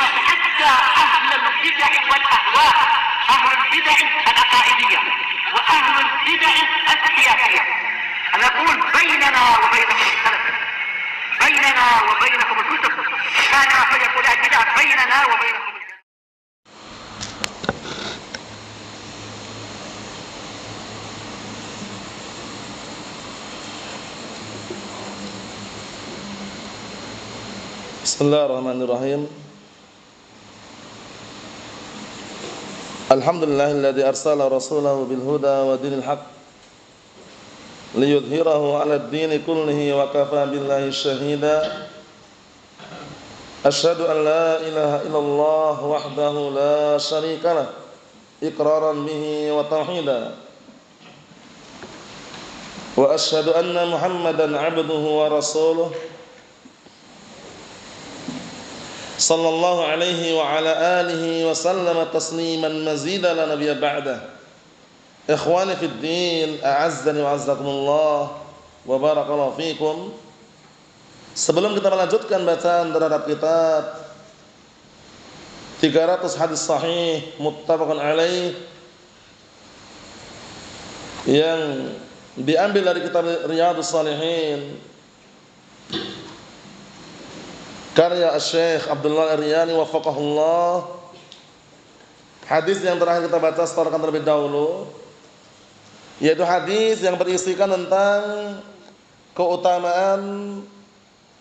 حتى أهل البدع والأهواء، أهل البدع العقائدية وأهل البدع السياسية. أنا أقول بيننا وبينكم السلف، بيننا وبينكم الكتب، كان فيقول البدع بيننا وبينكم. Bismillahirrahmanirrahim. Alhamdulillahilladzi arsala rasulahu bil huda wa dinil haqq liyudhhirahu 'alad dini kullihi wa kafaa billahi shahida. Asyhadu an la ilaha illallah wahdahu la syarika lah iqraran bihi wa tauhida. Wa asyhadu anna Muhammadan 'abduhu wa rasuluh sallallahu alaihi wa ala alihi wa sallama tasliman mazida la nabiyya ba'dah. Ikhwani fid din, a'azzani wa azzakumullah wa barakallahu fikum. Sebelum kita melanjutkan bacaan terhadap kitab 300 hadis sahih muttafaqun alaih yang diambil dari kitab Riyadhus Shalihin karya Syekh Abdullah Ar-Riyani wafaqahullah. Hadis yang terakhir kita baca setelahkan terlebih dahulu, yaitu hadis yang berisikan tentang keutamaan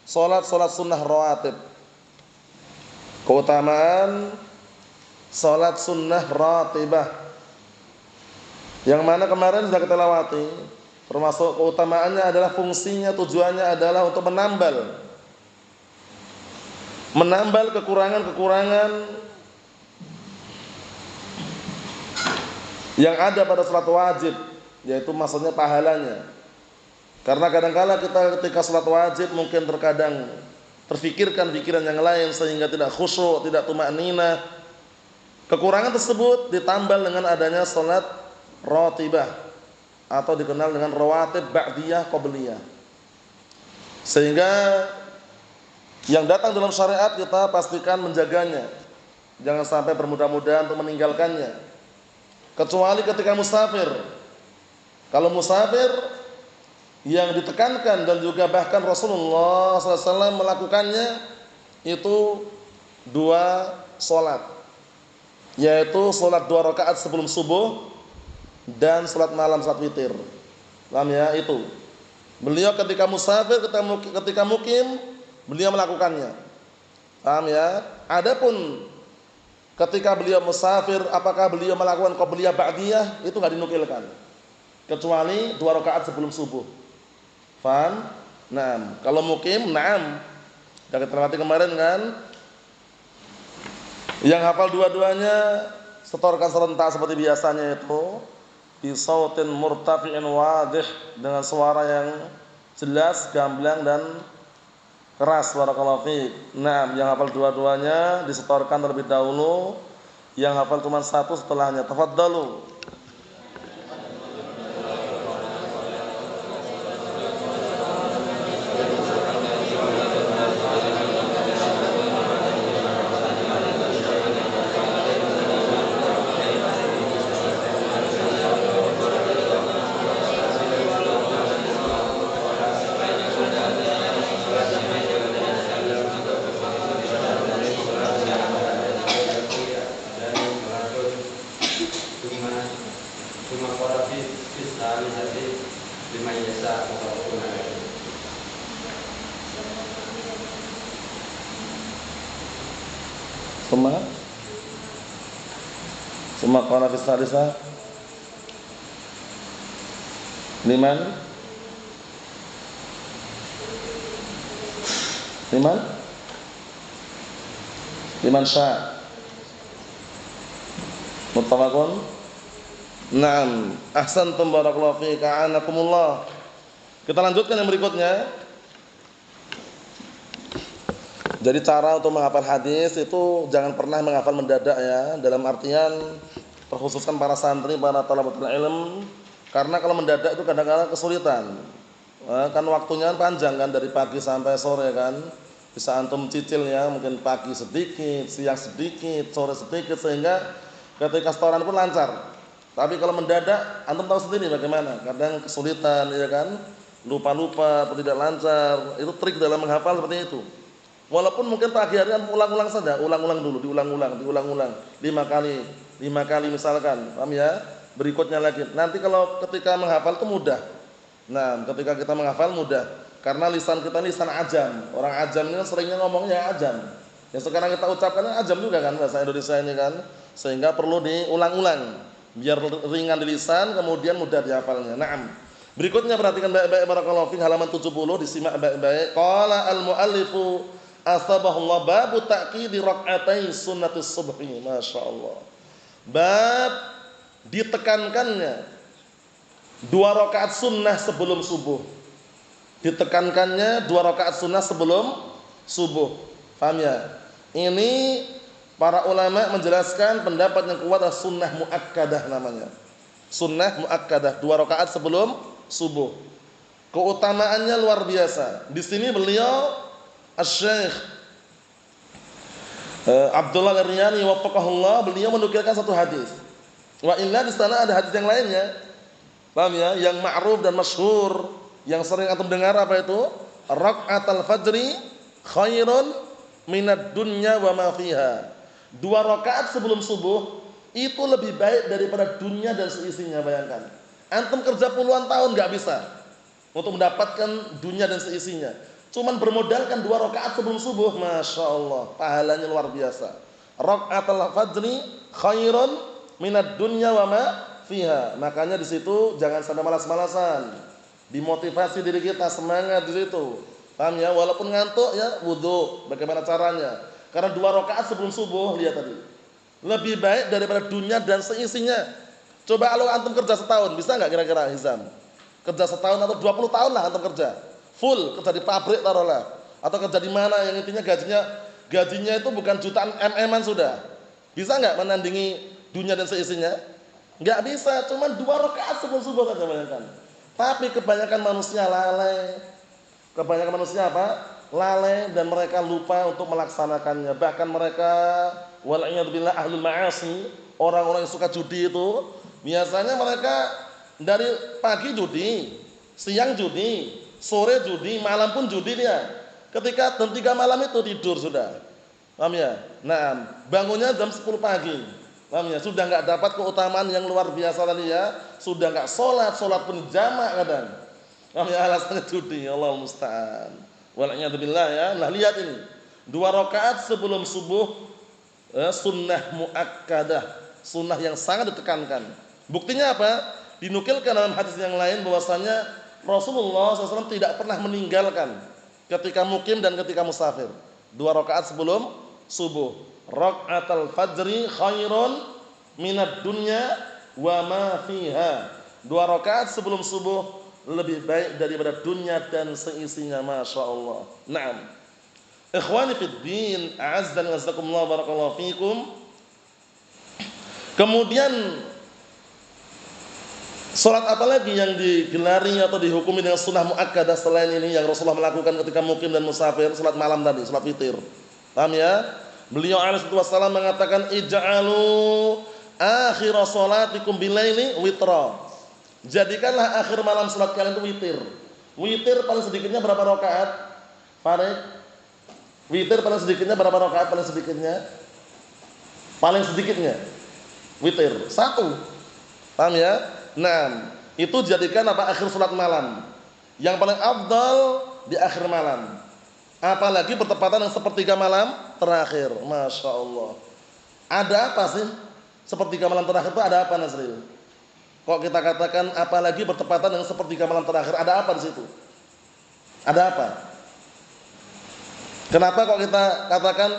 salat sunnah rawatib. Keutamaan salat sunnah rawatibah, yang mana kemarin sudah kita lewati. Termasuk keutamaannya adalah fungsinya, tujuannya adalah untuk menambal kekurangan-kekurangan yang ada pada salat wajib, yaitu maksudnya pahalanya. Karena kadang-kala kita ketika salat wajib mungkin terkadang terfikirkan pikiran yang lain sehingga tidak khusyuk, tidak tumaninah. Kekurangan tersebut ditambal dengan adanya salat rawatibah atau dikenal dengan rawatib ba'diyah qabliyah. Sehingga yang datang dalam syariat kita pastikan menjaganya, jangan sampai bermudah-mudahan untuk meninggalkannya, kecuali ketika musafir. Kalau musafir yang ditekankan dan juga bahkan Rasulullah SAW melakukannya itu 2 sholat, yaitu sholat 2 rakaat sebelum subuh dan sholat malam saat witir. Paham ya? Itu beliau ketika musafir, ketika mukim, beliau melakukannya. Paham ya? Adapun ketika beliau musafir, apakah beliau melakukan qabliyah ba'diyah, itu enggak dinukilkan, kecuali 2 rakaat sebelum subuh. Paham? Naam. Kalau mukim, naam. Sudah kita lewati kemarin kan? Yang hafal dua-duanya setorkan serentak seperti biasanya itu bi sautin murtafi'in wadih, dengan suara yang jelas, gamblang dan keras. Barakallahu fiik. Nah, yang hafal dua-duanya disetorkan terlebih dahulu, yang hafal cuma 1 setelahnya. Tafadhalu. Summa qala fi sadisah liman sya' muttafaqun. Naam, ahsantum barakallahu fiika, a'anakumullah. Kita lanjutkan yang berikutnya. Jadi cara untuk menghafal hadis itu jangan pernah menghafal mendadak ya, dalam artian terkhususkan para santri, para thalabatul ilm, karena kalau mendadak itu kadang-kadang kesulitan. Kan waktunya panjang kan, dari pagi sampai sore kan. Bisa antum cicil ya, mungkin pagi sedikit, siang sedikit, sore sedikit, sehingga ketika setoran pun lancar. Tapi kalau mendadak, antum tahu sendiri bagaimana. Kadang kesulitan, ya kan, lupa-lupa atau tidak lancar. Itu trik dalam menghafal seperti itu. Walaupun mungkin pagi hari ulang-ulang saja, ulang-ulang dulu, diulang-ulang 5 kali misalkan, paham ya? Berikutnya lagi. Nanti kalau ketika menghafal itu mudah. Nah, ketika kita menghafal mudah. Karena lisan kita ini lisan ajam. Orang ajam ini seringnya ngomongnya ajam. Yang sekarang kita ucapkannya ajam juga kan bahasa Indonesia ini kan. Sehingga perlu diulang-ulang biar ringan di lisan, kemudian mudah dihafalnya. Naam. Berikutnya perhatikan baik-baik barakallahu fiik, halaman 70 disimak baik-baik. Qala al-muallifu asbahullah babu ta'kidi rak'atai sunnatus subhi. Masyaallah. Bab ditekankannya 2 rakaat sunnah sebelum subuh. Ditekankannya 2 rakaat sunnah sebelum subuh. Paham ya? Ini para ulama menjelaskan pendapat yang kuat adalah sunnah muakkadah namanya. Sunnah muakkadah 2 rakaat sebelum subuh. Keutamaannya luar biasa. Di sini beliau Asy-Syaikh Abdullah Al-Riyani waffaqahullah, beliau menukilkan satu hadis. Wa illa di sana ada hadis yang lainnya. Paham ya? Yang ma'ruf dan masyhur, yang sering antum dengar apa itu? Rak'atul fajri khairun minad dunya wa ma fiha. 2 rakaat sebelum subuh itu lebih baik daripada dunia dan seisinya. Bayangkan, antum kerja puluhan tahun nggak bisa untuk mendapatkan dunia dan seisinya. Cuman bermodalkan 2 rakaat sebelum subuh, masya Allah, pahalanya luar biasa. Rak'atul fajri khairun minad dunya wa ma fiha. Makanya di situ jangan sampai malas-malasan. Dimotivasi diri kita, semangat di situ. Paham ya? Walaupun ngantuk ya wudu. Bagaimana caranya? Karena 2 rakaat sebelum subuh, lihat tadi, lebih baik daripada dunia dan seisinya. Coba kalau antum kerja setahun, bisa nggak kira-kira Hizam? Kerja setahun atau 20 tahun lah antum kerja. Full kerja di pabrik taruhlah. Atau kerja di mana yang intinya gajinya itu bukan jutaan MM-an sudah. Bisa nggak menandingi dunia dan seisinya? Nggak bisa, cuma 2 rakaat sebelum subuh saja, bayangkan. Tapi kebanyakan manusia lalai. Kebanyakan manusia apa? Lalai, dan mereka lupa untuk melaksanakannya. Bahkan mereka wal'iyadzubillah ahlul ma'asi, orang-orang yang suka judi itu, biasanya mereka dari pagi judi, siang judi, sore judi, malam pun judi dia. Ketika jam 3 malam itu tidur sudah. Paham ya? Nah, bangunnya jam 10 pagi. Paham ya? Sudah enggak dapat keutamaan yang luar biasa tadi ya. Sudah enggak salat pun jamak kadang. Paham ya? Alasannya judi, Allah musta'an. Wal'iyadzubillah ya. Nah, lihat ini. 2 rakaat sebelum subuh, sunnah muakkadah, sunnah yang sangat ditekankan. Buktinya apa? Dinukilkan dalam hadis yang lain bahwasanya Rasulullah SAW tidak pernah meninggalkan ketika mukim dan ketika musafir. 2 rakaat sebelum subuh. Rak'atul fajri khairun minad dunya wa ma fiha. 2 rakaat sebelum subuh lebih baik daripada dunia dan seisinya, masya Allah. Naam. Ikhwani fid din, a'azzani wa jazakumullah, barakallahu fikum. Kemudian salat apa lagi yang digelari atau dihukumi dengan sunnah muakkadah selain ini yang Rasulullah melakukan ketika mukim dan musafir? Salat malam tadi, salat witir. Paham ya? Beliau alaihi wasallam mengatakan ij'alu akhir salatikum bilaili witra. Jadikanlah akhir malam salat kalian itu witir. Witir paling sedikitnya berapa rakaat? Farid? Witir paling sedikitnya berapa rakaat paling sedikitnya? Paling sedikitnya witir 1. Paham ya? Nah, itu jadikan apa? Akhir salat malam. Yang paling afdal di akhir malam. Apalagi bertepatan dengan sepertiga malam terakhir. Masya Allah. Ada apa sih sepertiga malam terakhir itu? Ada apa, Nasril? Kok kita katakan apalagi bertepatan dengan sepertiga malam terakhir? Ada apa di situ? Ada apa? Kenapa kok kita katakan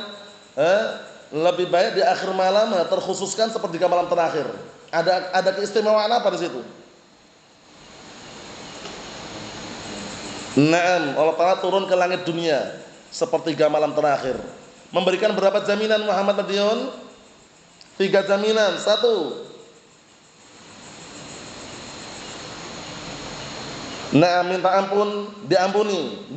lebih baik di akhir malam, terkhususkan sepertiga malam terakhir? Ada keistimewaan apa di situ? Naam, Allah Ta'ala turun ke langit dunia sepertiga malam terakhir. Memberikan berapa jaminan Muhammad Madiun? 3 jaminan. 1, naam, minta ampun, diampuni. 2,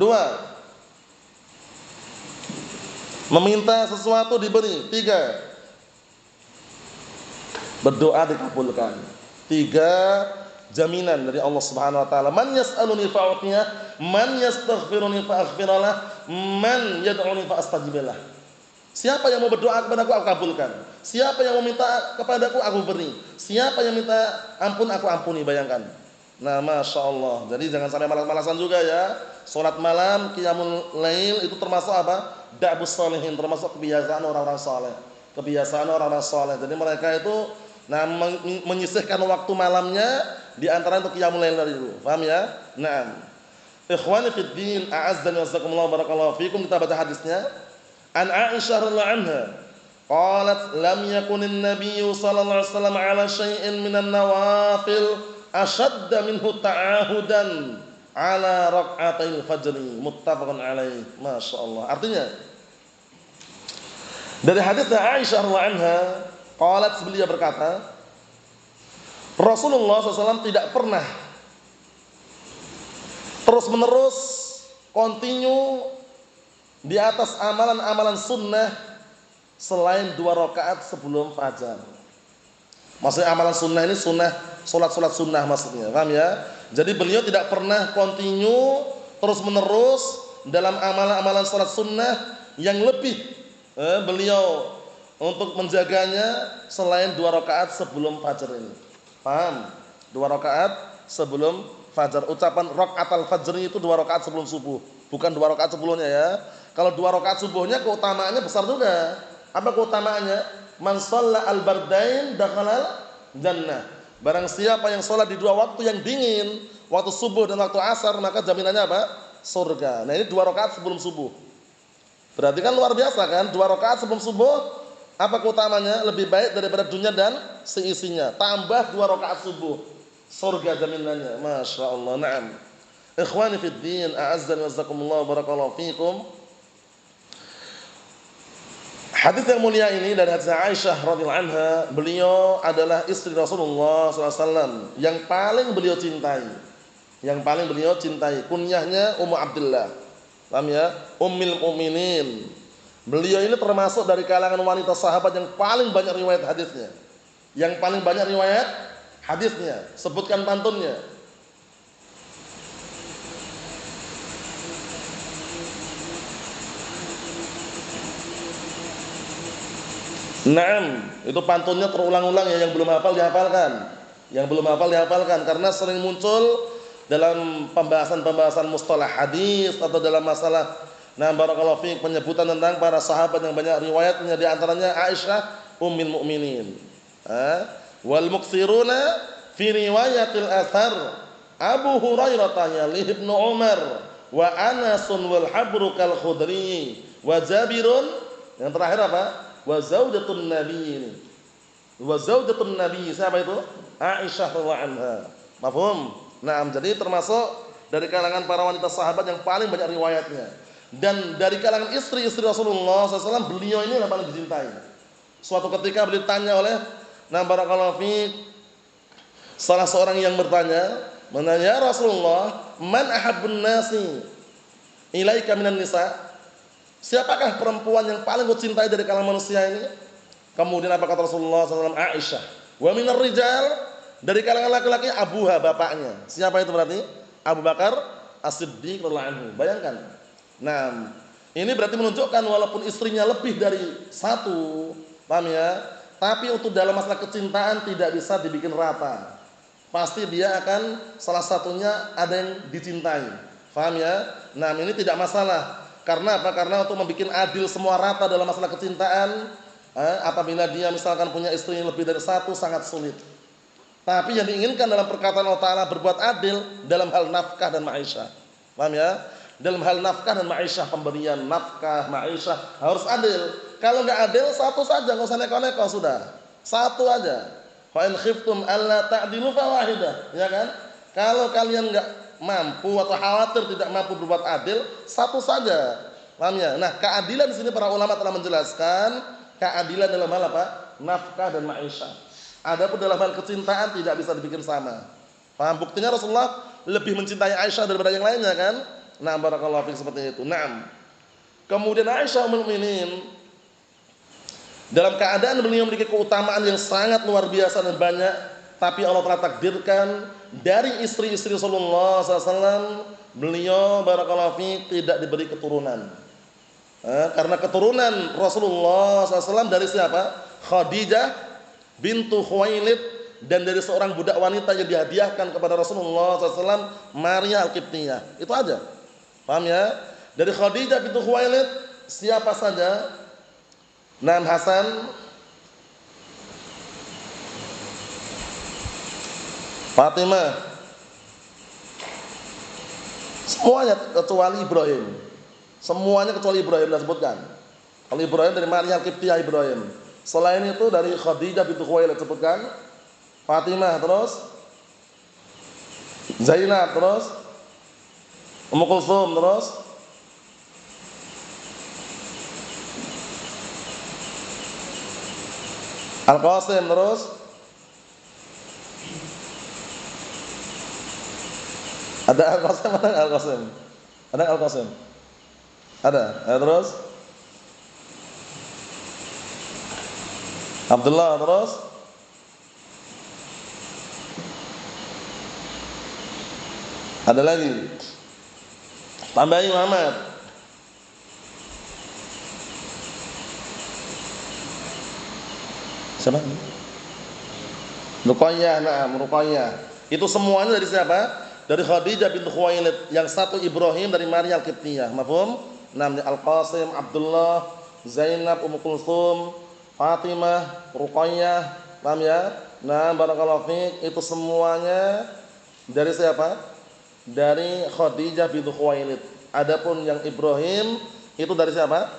Meminta sesuatu diberi. 3. Berdoa dikabulkan. 3 jaminan dari Allah Subhanahu wa taala. Man yas'aluni fa'utiyah, man yastaghfiruni fa'aghfiralah, man yad'uni fa'astajibalah. Siapa yang mau berdoa kepadaku, aku kabulkan. Siapa yang mau minta kepadaku, aku beri. Siapa yang minta ampun, aku ampuni. Bayangkan. Nah, Masya Allah. Jadi jangan sampai malas-malasan juga ya. Salat malam, qiyamul lail itu termasuk apa? Da'bus sholihin, termasuk kebiasaan orang-orang saleh. Kebiasaan orang-orang saleh. Jadi mereka itu menyisihkan waktu malamnya di antara itu qiyamul lail tadi itu. Paham ya? Naam. Ikhwani fid din, a'azzani wasakumullah barakallahu fikum. Kita baca hadisnya. An Aisyah radhiyallahu anha qalat lam yakunin nabiyyu sallallahu alaihi wasallam ala syai'in minan nawafil ashadda minhu ta'ahudan ala rak'atil fajri muttafaqun alaih. Masyaallah. Artinya dari hadis Aisyah radhiyallahu anha qalat, beliau berkata, Rasulullah SAW tidak pernah terus-menerus continue di atas amalan-amalan sunnah selain 2 rakaat sebelum fajar. Maksudnya amalan sunnah ini sunnah, solat-solat sunnah maksudnya, paham ya? Jadi beliau tidak pernah continue terus-menerus dalam amalan-amalan solat sunnah yang lebih beliau untuk menjaganya selain 2 rakaat sebelum fajar ini. Paham? 2 rakaat sebelum fajar. Ucapan rakaatul fajr itu 2 rakaat sebelum subuh, bukan 2 rakaat sebelumnya ya. Kalau 2 rakaat subuhnya keutamaannya besar juga. Apa keutamaannya? Man shalla al-bardain dakhalal jannah. Barang siapa yang sholat di 2 waktu yang dingin, waktu subuh dan waktu asar, maka jaminannya apa? Surga. Nah, ini 2 rakaat sebelum subuh. Berarti kan luar biasa kan? 2 rakaat sebelum subuh, apa keutamanya? Lebih baik daripada dunia dan seisinya. Tambah 2 rakaat subuh, surga jaminannya. Masya Allah. Naam. Ikhwani fid din, a'azzani wazakumullah barakallahu fikum. Hadis yang mulia ini dari hadis Aisyah radhiyallahu anha, beliau adalah istri Rasulullah SAW yang paling beliau cintai. Yang paling beliau cintai. Kunyahnya Ummu Abdullah. Paham ya? Ummul Mukminin. Beliau ini termasuk dari kalangan wanita sahabat yang paling banyak riwayat hadisnya. Yang paling banyak riwayat hadisnya. Sebutkan pantunnya. Naam, itu pantunnya terulang-ulang ya, yang belum hafal dihafalkan. Yang belum hafal dihafalkan karena sering muncul dalam pembahasan-pembahasan mustalah hadis atau dalam masalah barakallahu fiik penyebutan tentang para sahabat yang banyak riwayatnya, di antaranya Aisyah ummul mukminin. Wal muksiruna fi riwayatil athar Abu Hurairah yali Ibnu Umar wa Anasun wal Habru kal Khudri wa Jabirun. Yang terakhir apa? Wa zaudatun nabi ini. Wa zaudatun nabi, siapa itu? Aisyah radhiyallahu anha. Mafhum? Naam, jadi termasuk dari kalangan para wanita sahabat yang paling banyak riwayatnya. Dan dari kalangan istri-istri Rasulullah SAW, beliau ini yang paling dicintai. Suatu ketika beliau ditanya oleh barakallahu fiik, salah seorang yang bertanya, "Ya Rasulullah, man ahabbun nasi ilaika minan nisa?" Siapakah perempuan yang paling kau cintai dari kalangan manusia ini? Kemudian apa kata Rasulullah SAW? Aisyah. Wa minar rijal, dari kalangan laki-laki abuha, bapaknya. Siapa itu berarti? Abu Bakar As-Siddiq radhiyallahu anhu. Bayangkan. Nah, ini berarti menunjukkan walaupun istrinya lebih dari 1, paham ya? Tapi untuk dalam masalah kecintaan tidak bisa dibikin rata. Pasti dia akan salah satunya ada yang dicintai. Paham ya? Nah, ini tidak masalah. Karena apa? Karena untuk membuat adil semua rata dalam masalah kecintaan, apabila dia misalkan punya istri yang lebih dari 1 sangat sulit. Tapi yang diinginkan dalam perkataan Allah Ta'ala berbuat adil dalam hal nafkah dan ma'isyah. Paham ya? Dalam hal nafkah dan ma'isyah, pemberian nafkah, ma'isyah harus adil. Kalau enggak adil, 1 saja, enggak usah neko-neko, sudah. 1 aja. Fa in khiftum alla ta'dilu fawahidah, ya kan? Kalau kalian enggak mampu atau khawatir tidak mampu berbuat adil, 1 saja. Paham ya? Nah, keadilan di sini para ulama telah menjelaskan keadilan dalam hal apa? Nafkah dan ma'isyah. Adapun dalam hal kecintaan tidak bisa dibikin sama. Paham? Buktinya Rasulullah lebih mencintai Aisyah daripada yang lainnya kan? Nah, barakallahu fiik seperti itu. Naam. Kemudian Aisyah ummul mukminin dalam keadaan beliau memiliki keutamaan yang sangat luar biasa dan banyak, tapi Allah telah takdirkan dari istri-istri Rasulullah SAW beliau barakallahu fi tidak diberi keturunan. Karena keturunan Rasulullah SAW dari siapa? Khadijah bintu Khuwailid, dan dari seorang budak wanita yang dihadiahkan kepada Rasulullah SAW, Maria Al-Qibtiyah. Itu aja. Paham ya? Dari Khadijah bintu Khuwailid siapa saja? Naam Hasan, Fatimah, semuanya kecuali Ibrahim. Semuanya kecuali Ibrahim disebutkan. Kalau Ibrahim dari Maria Al-Qibtiyah Ibrahim. Selain itu dari Khadijah bintu Khuwailid disebutkan, Fatimah, terus Zainab, terus Ummu Kulsum, terus Al-Qasim, terus ada Al-Qasim, ada Al-Qasim, ada Al-Qasim, ada, terus Abdullah, terus ada lagi, tambahin Muhammad. Siapa? Ruqayyah, na'am, Ruqayyah. Itu semuanya dari siapa? Dari Khadijah bintu Khuwailid. Yang satu Ibrahim dari Maria Al-Qibtiyah. Mafhum? Namanya Al-Qasim, Abdullah, Zainab, Ummu Kulsum, Fatimah, Ruqayyah. Paham ya? Nah, barakallahu fiik, itu semuanya dari siapa? Dari Khadijah bintu Khuwailid. Adapun yang Ibrahim itu dari siapa?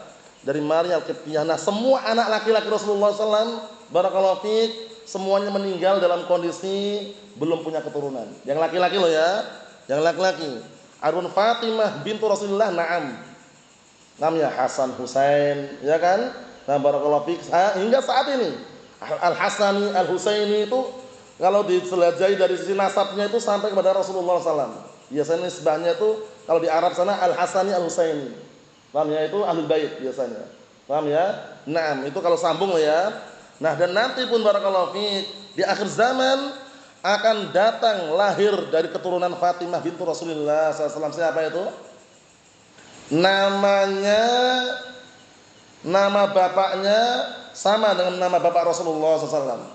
Dari Maria Al-Qibtiyah. Nah, semua anak laki-laki Rasulullah SAW barakallahu fiik semuanya meninggal dalam kondisi belum punya keturunan. Yang laki-laki loh ya, yang laki-laki. Adapun Fatimah bintu Rasulullah, na'am. Namanya Hasan Husain, ya kan? Nah, barakallahu fiik hingga saat ini Al-Hasani, Al-Husaini itu kalau diselajahi dari sisi nasabnya itu sampai kepada Rasulullah SAW. Biasanya nisbahnya itu kalau di Arab sana Al-Hasani, Al-Husaini. Paham ya? Itu Ahlul Bait biasanya. Paham ya? Naam, itu kalau sambung loh ya. Nah, dan nanti pun barakallahu fiik di akhir zaman akan datang lahir dari keturunan Fatimah bintu Rasulullah SAW. Siapa itu? Namanya, nama bapaknya sama dengan nama bapak Rasulullah SAW.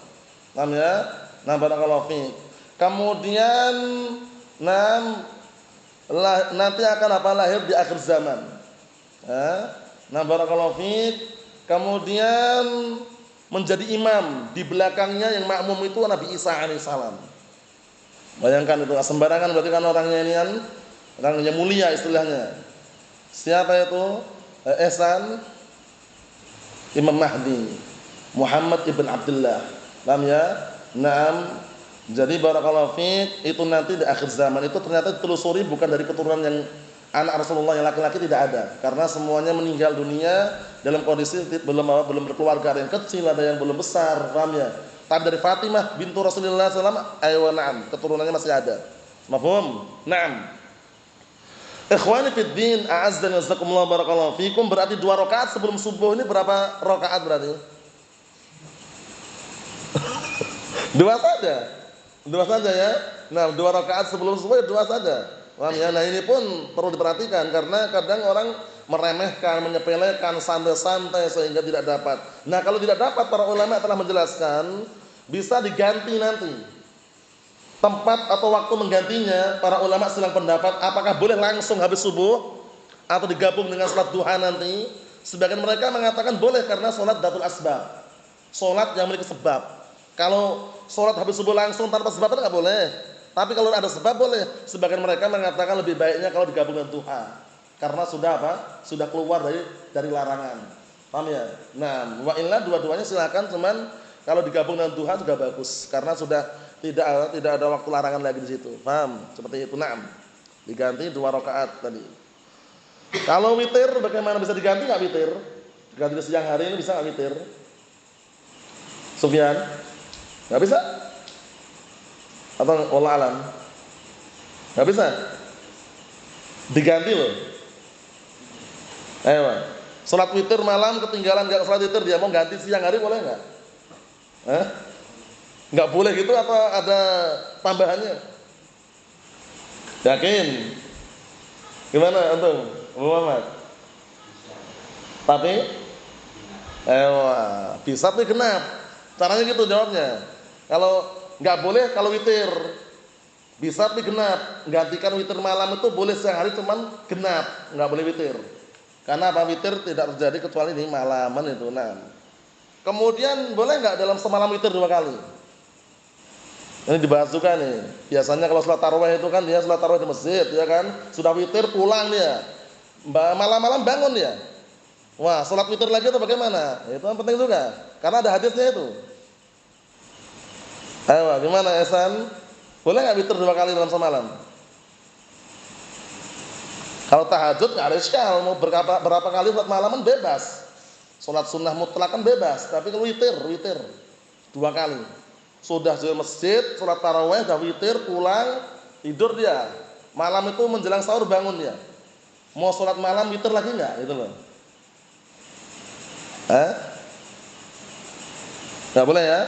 Paham ya? Nah, barakallahu fiik. Kemudian nanti akan apa? Lahir di akhir zaman. Nah, barakallahu fiik. Kemudian menjadi imam, di belakangnya yang makmum itu Nabi Isa alaihissalam. Bayangkan itu, sembarangan berarti kan orangnya ini kan orangnya mulia istilahnya. Siapa itu? Ihsan Imam Mahdi Muhammad ibn Abdullah. Paham ya? Naam. Jadi barakallahu fiik, itu nanti di akhir zaman itu ternyata ditelusuri bukan dari keturunan yang anak Rasulullah yang laki-laki, tidak ada, karena semuanya meninggal dunia dalam kondisi belum berkeluarga, ada yang kecil, ada yang belum besar, paham ya? Tapi dari Fatimah bintu Rasulullah SAW, aywa na'am, keturunannya masih ada. Mafhum? Na'am. Ikhwani fid din, a'azzani wajazakumullah barakallahu fikum, berarti 2 rakaat sebelum subuh ini berapa rakaat berarti? 2 saja. 2 saja ya. Nah, 2 rakaat sebelum subuh ya 2 saja. Paham ya? Nah, ini pun perlu diperhatikan karena kadang orang meremehkan, menyepelekan, santai-santai sehingga tidak dapat. Nah, kalau tidak dapat, para ulama telah menjelaskan bisa diganti nanti. Tempat atau waktu menggantinya, para ulama sedang pendapat apakah boleh langsung habis subuh atau digabung dengan salat duha nanti. Sebagian mereka mengatakan boleh karena salat datul asbab. Salat yang memiliki sebab. Kalau salat habis subuh langsung tanpa sebab itu enggak boleh. Tapi kalau ada sebab boleh. Sebagian mereka mengatakan lebih baiknya kalau digabung dengan duha. Karena sudah apa? Sudah keluar dari larangan. Paham ya? Nah, wa illa dua-duanya silakan, cuman kalau digabung dengan duha juga bagus karena sudah tidak ada waktu larangan lagi di situ. Paham? Seperti itu. Naam. Diganti 2 rakaat tadi. Kalau witir bagaimana, bisa diganti enggak witir? Diganti di siang hari ini bisa enggak witir? Sufyan? Enggak bisa? Atau wallah alam? Enggak bisa? Diganti loh. Ayo. Salat witir malam ketinggalan enggak salat witir, dia mau ganti siang hari boleh enggak? Hah? Enggak boleh gitu atau ada tambahannya? Yakin? Gimana antum? Muhammad? Tapi bisa tapi genap. Caranya gitu jawabnya. Kalau enggak boleh kalau witir. Bisa tapi genap. Gantikan witir malam itu boleh siang hari cuman genap, enggak boleh witir. Karena apa, witir tidak terjadi kecuali di malaman itu. Nah, kemudian boleh nggak dalam semalam witir 2 kali? Ini dibahas juga nih. Biasanya kalau sholat tarawih itu kan dia sholat tarawih di masjid, ya kan? Sudah witir pulang dia, malam-malam bangun dia. Wah, sholat witir lagi atau bagaimana? Itu yang penting juga. Karena ada hadisnya itu. Ayo, gimana Esan? Boleh nggak witir 2 kali dalam semalam? Kalau tahajud nggak ada iskal, mau berapa kali sholat malaman bebas. Sholat sunnah mutlak kan bebas, tapi kalau witir 2 kali. Sudah di masjid, sholat tarawih, dah witir, pulang, tidur dia. Malam itu menjelang sahur bangun dia. Mau sholat malam witir lagi nggak? Itu loh. Nggak boleh ya?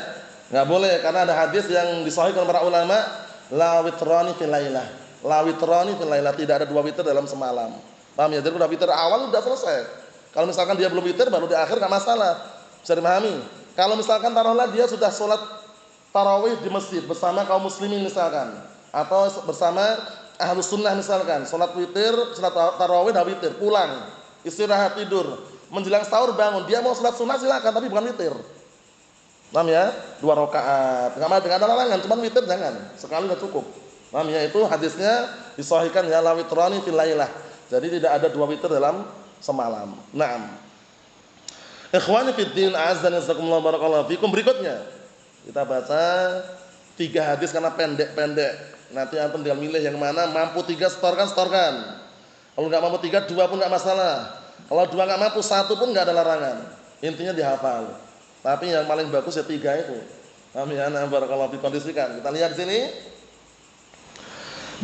Nggak boleh karena ada hadis yang disahihkan para ulama, la witrani fil lailah. La witrani fil lailah, tidak ada 2 witir dalam semalam. Paham ya? Jadi udah witir awal udah selesai. Kalau misalkan dia belum witir baru di akhir enggak masalah. Bisa dipahami. Kalau misalkan taruhlah dia sudah sholat tarawih di masjid bersama kaum muslimin misalkan, atau bersama ahlus sunnah misalkan, sholat witir, sholat tarawih dah witir, pulang, istirahat tidur, menjelang sahur bangun, dia mau sholat sunnah silakan tapi bukan witir. Paham ya? 2 rakaat. Enggak ada larangan, cuma witir jangan. Sekali udah cukup. Paham ya? Itu hadisnya disahihkan ya, la witrani fil lailah. Jadi tidak ada 2 witir dalam semalam. Naam. Ikhwani fid din, azza jazakumullah barakallahu fikum. Berikutnya kita baca 3 hadis karena pendek-pendek. Nanti antum tinggal milih yang mana, mampu 3 setorkan. Kalau enggak mampu 3, 2 pun enggak masalah. Kalau 2 enggak mampu, 1 pun enggak ada larangan. Intinya dihafal. Tapi yang paling bagus ya 3 itu. Paham ya? Nah, barakallahu fikum, kondisikan. Kita lihat di sini.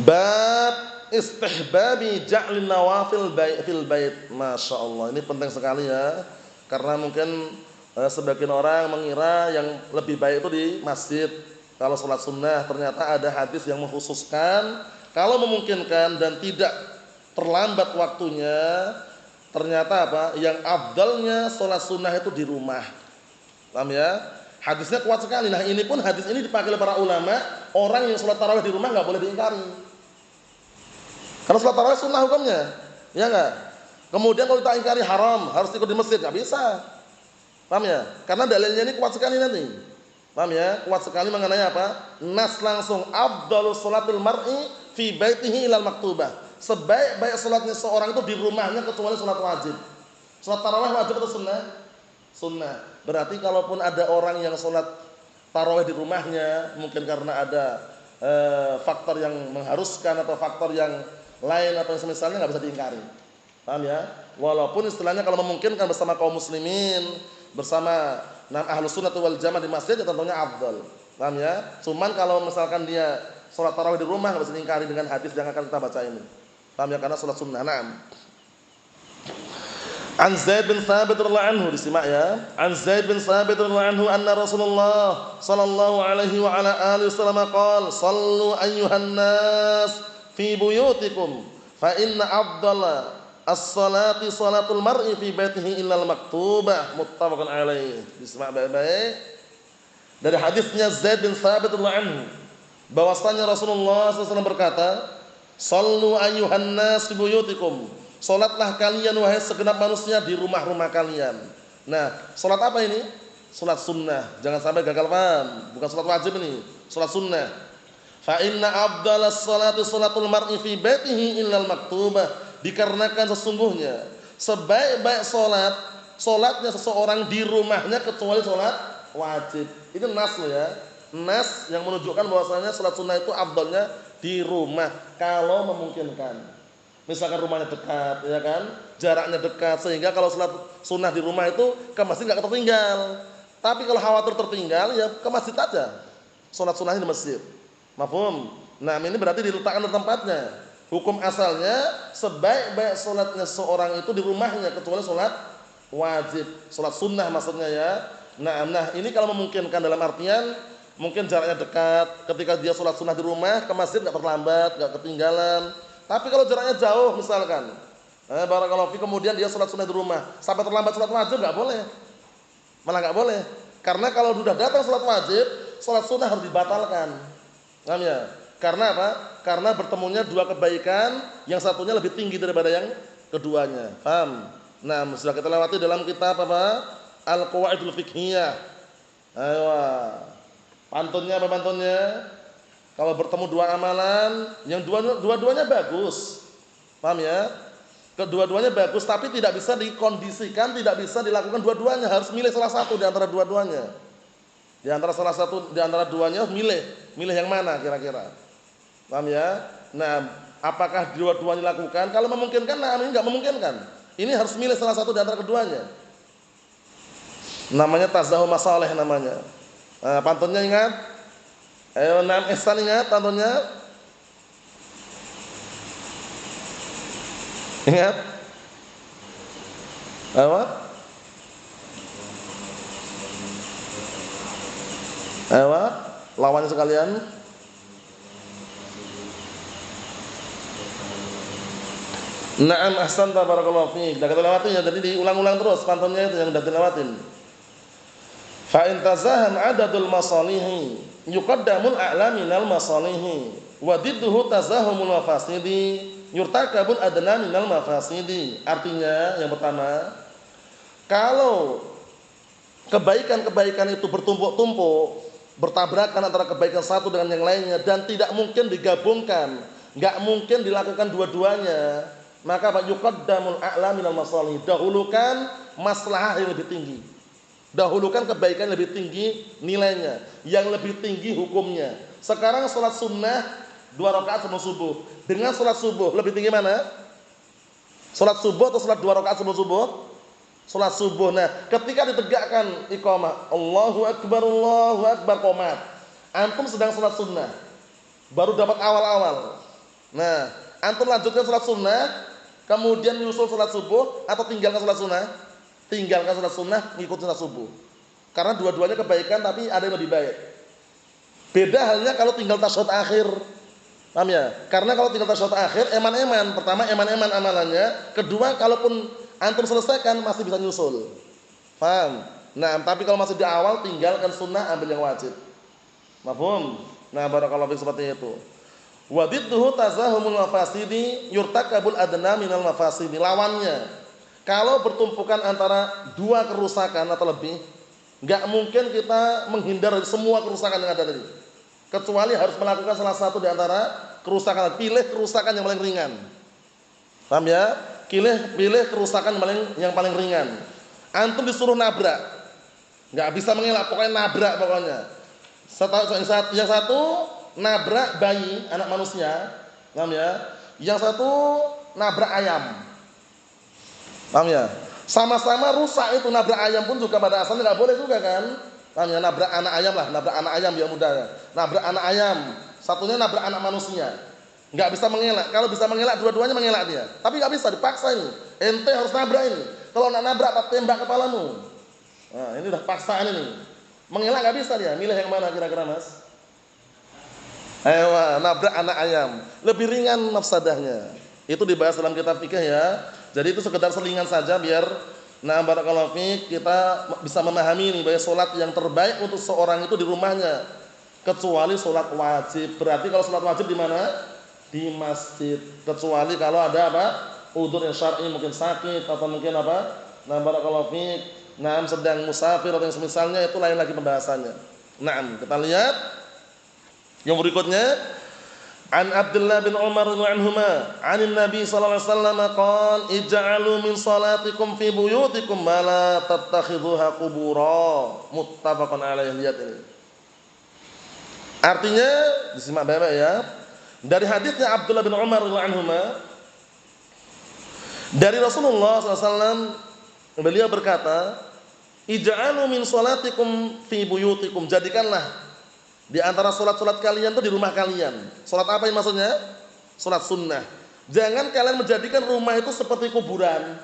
Bab istihbabi ja'lin nawafil fil bait. Masya Allah, ini penting sekali ya. Karena mungkin sebagian orang mengira yang lebih baik itu di masjid. Kalau sholat sunnah ternyata ada hadis yang mengkhususkan kalau memungkinkan dan tidak terlambat waktunya, ternyata apa? Yang afdalnya sholat sunnah itu di rumah. Paham ya? Hadisnya kuat sekali. Nah, ini pun hadis ini dipakai oleh para ulama, orang yang sholat tarawih di rumah nggak boleh diingkari. Karena sholat tarawih sunnah hukumnya, ya nggak? Kemudian kalau kita ingkari haram, harus ikut di masjid, nggak bisa. Paham ya? Karena dalilnya ini kuat sekali nanti. Paham ya? Kuat sekali mengenai apa? Nas langsung afdalus sholatil mar'i fi baitihi ilal maktubah. Sebaik-baik sholatnya seorang itu di rumahnya kecuali sholat wajib. Sholat tarawih wajib atau sunnah? Sunnah. Berarti kalaupun ada orang yang sholat tarawih di rumahnya, mungkin karena ada faktor yang mengharuskan atau faktor yang lain atau semisalnya, nggak bisa diingkari. Paham ya? Walaupun istilahnya kalau memungkinkan bersama kaum muslimin, bersama ahlus sunnah wal jamaah di masjid, ya tentunya afdal. Paham ya? Cuman kalau misalkan dia sholat tarawih di rumah, nggak bisa diingkari dengan hadis yang akan kita baca ini. Paham ya? Karena sholat sunnah. Naam. An Zaid bin Thabit radhiyallahu anhu, disimak ya. An Zaid bin Thabit radhiyallahu anhu anna Rasulullah sallallahu alaihi wa ala alihi wasallam qala sallu ayyuhan nas fi buyutikum fa inna afdala as-salati salatul mar'i fi baitihi illal maktubah. Muttafaqun alaih. Disimak baik-baik. Dari hadisnya Zaid bin Thabit radhiyallahu anhu bahwasanya Rasulullah SAW berkata, sallu ayyuhan nas fi buyutikum. Salatlah kalian wahai segenap manusia di rumah-rumah kalian. Nah, salat apa ini? Salat sunnah. Jangan sampai gagal paham. Bukan salat wajib ini, salat sunnah. Fa inna afdalas salati salatul mar'i fi baitihi illal maktubah. Dikarenakan sesungguhnya sebaik-baik salatnya seseorang di rumahnya kecuali salat wajib. Itu nas loh ya. Nas yang menunjukkan bahwasanya salat sunnah itu afdalnya di rumah kalau memungkinkan. Misalkan rumahnya dekat, ya kan, jaraknya dekat, sehingga kalau sholat sunnah di rumah itu ke masjid nggak tertinggal. Tapi kalau khawatir tertinggal, ya ke masjid aja. Sholat sunnahnya di masjid. Mafhum? Nah, ini berarti diletakkan di tempatnya. Hukum asalnya sebaik-baik salatnya seorang itu di rumahnya kecuali salat wajib, salat sunnah maksudnya ya. Nah, ini kalau memungkinkan dalam artian mungkin jaraknya dekat, ketika dia salat sunnah di rumah ke masjid enggak terlambat, enggak ketinggalan. Tapi kalau jaraknya jauh misalkan, barakallahu fi, kemudian dia salat sunnah di rumah, sampai terlambat salat wajib enggak boleh. Malah enggak boleh. Karena kalau sudah datang salat wajib, salat sunnah harus dibatalkan. Paham ya? Karena apa? Karena bertemunya dua kebaikan, yang satunya lebih tinggi daripada yang keduanya. Paham? Nah, sudah kita lewati dalam kitab apa? Al-Qawaidul Fiqhiyah. Ayo. Pantunnya apa pantunnya? Kalau bertemu dua amalan, yang dua-duanya bagus. Paham ya? Kedua-duanya bagus, tapi tidak bisa dikondisikan, tidak bisa dilakukan dua-duanya, harus milih salah satu di antara dua-duanya. Di antara salah satu di antara duanya milih yang mana kira-kira? Paham ya? Nah, apakah dua-duanya dilakukan? Kalau memungkinkan, nah ini enggak memungkinkan. Ini harus milih salah satu di antara keduanya. Namanya tazahum masalih namanya. Nah, pantunnya ingat? Ayo, Ihsan ingat pantunnya? Ingat? Apa? Ayo, lawannya sekalian. Na'am ahsan barakallahu fiik. Sudah kita lewatin ya, jadi diulang-ulang terus pantunnya itu yang sudah dilewatin. Fa in tazaham adadul masalihi yuqaddamul a'la minal masalihi wa didduhu tazahumul mafasidi yurtakabul adna minal mafasidi. Artinya yang pertama, kalau kebaikan-kebaikan itu bertumpuk-tumpuk, bertabrakan antara kebaikan satu dengan yang lainnya dan tidak mungkin digabungkan, enggak mungkin dilakukan dua-duanya, maka yuqaddamul a'la minal masalih, dahulukan maslahah yang lebih tinggi. Dahulukan kebaikan yang lebih tinggi nilainya, yang lebih tinggi hukumnya. Sekarang salat sunnah 2 rakaat sebelum subuh. Dengan salat subuh lebih tinggi mana? Salat subuh atau salat 2 rakaat sebelum subuh? Salat subuh. Nah, ketika ditegakkan iqamah, Allahu akbar qomat. Antum sedang salat sunnah. Baru dapat awal-awal. Nah, antum lanjutkan salat sunnah, kemudian menyusul salat subuh atau tinggalkan salat sunnah? Tinggalkan salat sunnah, ngikutin salat subuh. Karena dua-duanya kebaikan tapi ada yang lebih baik. Beda halnya kalau tinggal tasyahud akhir. Paham ya? Karena kalau tinggal tasyahud akhir eman-eman. Pertama eman-eman amalannya, kedua kalaupun antum selesaikan masih bisa nyusul. Paham? Nah, tapi kalau masih di awal tinggalkan sunnah, ambil yang wajib. Mafhum? Nah, barakallahu fiik seperti itu. Wa didduhu tazahumul mafasidi yurtakabul adna minal mafasidi. Lawannya, kalau bertumpukan antara dua kerusakan atau lebih, enggak mungkin kita menghindar dari semua kerusakan yang ada tadi. Kecuali harus melakukan salah satu di antara kerusakan. Pilih kerusakan yang paling ringan. Paham ya? Pilih kerusakan yang paling ringan. Antum disuruh nabrak, enggak bisa mengelak, pokoknya nabrak pokoknya. Yang satu nabrak bayi, anak manusia, paham ya? Yang satu nabrak ayam. Paham ya? Sama-sama rusak itu, nabrak ayam pun juga pada asalnya enggak boleh juga kan? Paham ya? Nabrak anak ayam lah, nabrak anak ayam biar mudah ya. Nabrak anak ayam, satunya nabrak anak manusia. Enggak bisa mengelak. Kalau bisa mengelak, dua-duanya mengelak dia. Tapi enggak bisa, dipaksa ini. Ente harus nabrak ini. Kalau enggak nabrak, tak tembak kepalamu. Nah, ini udah paksaan ini. Mengelak enggak bisa dia. Milih yang mana kira-kira, Mas? Ayo, nabrak anak ayam. Lebih ringan mafsadahnya. Itu dibahas dalam kitab fikih ya. Jadi itu sekedar selingan saja biar barakallahu fiik kita bisa memahami ini bahwa salat yang terbaik untuk seorang itu di rumahnya. Kecuali salat wajib. Berarti kalau salat wajib di mana? Di masjid. Kecuali kalau ada apa? Udzur yang syar'i, mungkin sakit atau mungkin apa? Barakallahu fiik, sedang musafir atau yang semisalnya, itu lain lagi pembahasannya. Kita lihat yang berikutnya. An Abdullah bin Umar radhiyallahu anhuma, 'anil Nabi sallallahu alaihi wasallam qala ij'alu min salatikum fi buyutikum ma la tattakhidhuha qubura. Muttafaqun alaihi. Lihat ini. Artinya disimak baik-baik ya. Dari hadisnya Abdullah bin Umar radhiyallahu anhuma, dari Rasulullah SAW, beliau berkata, ij'alu min salatikum fi buyutikum. Jadikanlah di antara salat-salat kalian itu di rumah kalian. Salat apa yang maksudnya? Salat sunnah. Jangan kalian menjadikan rumah itu seperti kuburan.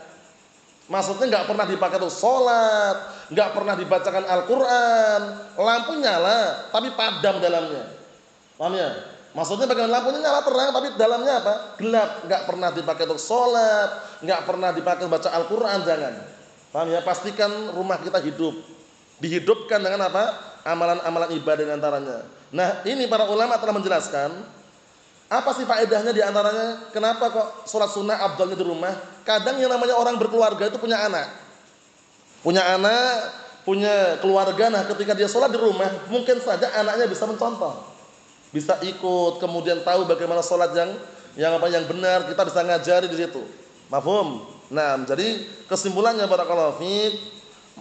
Maksudnya nggak pernah dipakai untuk sholat, nggak pernah dibacakan Al-Quran, lampu nyala tapi padam dalamnya. Paham ya? Maksudnya bagaimana, lampunya nyala terang tapi dalamnya apa? Gelap. Nggak pernah dipakai untuk sholat, nggak pernah dipakai baca Al-Quran, jangan. Paham ya? Pastikan rumah kita hidup, dihidupkan dengan apa? Amalan-amalan ibadah diantaranya. Nah, ini para ulama telah menjelaskan apa sih faedahnya diantaranya. Kenapa kok sholat sunnah afdalnya di rumah? Kadang yang namanya orang berkeluarga itu punya anak, punya keluarga. Nah, ketika dia sholat di rumah, mungkin saja anaknya bisa mencontoh, bisa ikut, kemudian tahu bagaimana sholat yang benar. Kita bisa ngajari di situ. Mafhum? Nah, jadi kesimpulannya barakallahu fiik,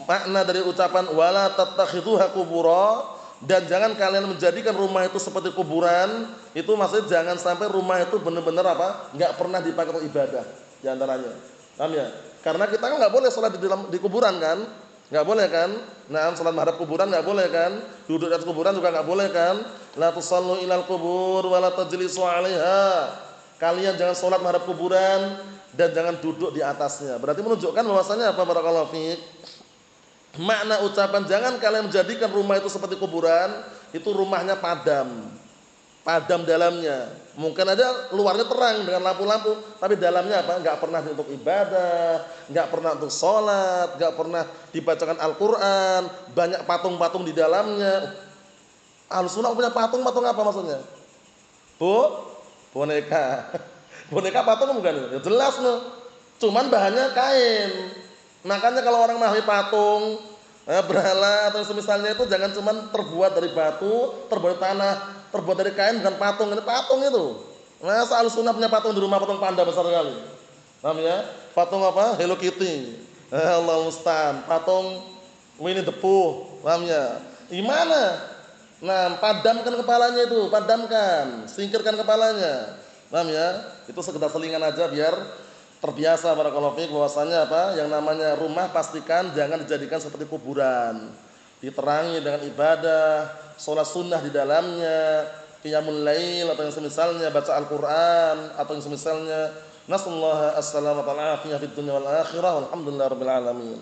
makna dari ucapan wala tattakhidhuha qubura, dan jangan kalian menjadikan rumah itu seperti kuburan. Itu maksudnya jangan sampai rumah itu benar-benar apa? Enggak pernah dipakai untuk ibadah di antaranya. Paham ya? Karena kita kan enggak boleh sholat di kuburan kan? Enggak boleh kan? Nah, sholat menghadap kuburan enggak boleh kan? Duduk di atas kuburan juga enggak boleh kan? La tusallu ilal qubur wa la tajlisu 'alaiha. Kalian jangan sholat menghadap kuburan dan jangan duduk di atasnya. Berarti menunjukkan bahwasanya apa barakallahu fiik? Makna ucapan jangan kalian menjadikan rumah itu seperti kuburan, itu rumahnya padam dalamnya. Mungkin aja luarnya terang dengan lampu-lampu, tapi dalamnya apa? Enggak pernah untuk ibadah, enggak pernah untuk sholat, enggak pernah dibacakan Al-Quran, banyak patung-patung di dalamnya. Ahlussunnah punya patung apa maksudnya? Boneka. Boneka patung bukan? Ya jelas loh. Cuman bahannya kain. Makanya kalau orang mahli patung, berhala atau semisalnya itu jangan cuma terbuat dari batu, terbuat dari tanah, terbuat dari kain, bukan patung. Ini patung itu. Nah, Ahlussunnah punya patung di rumah, patung panda besar sekali. Paham ya? Patung apa? Hello Kitty. Allah musta'an. Patung Winnie the Pooh. Paham ya? Gimana? Nah, padamkan kepalanya itu, padamkan, singkirkan kepalanya. Paham ya? Itu sekedar selingan aja biar terbiasa barakallahu fiik bahwasanya apa? Yang namanya rumah pastikan jangan dijadikan seperti kuburan. Diterangi dengan ibadah, sholat sunnah di dalamnya, qiyamul lail atau yang semisalnya, baca Al-Qur'an atau yang semisalnya. Nasallahu as-salamata wal afiyah fid dunya wal akhirah. Walhamdulillahirabbil alamin.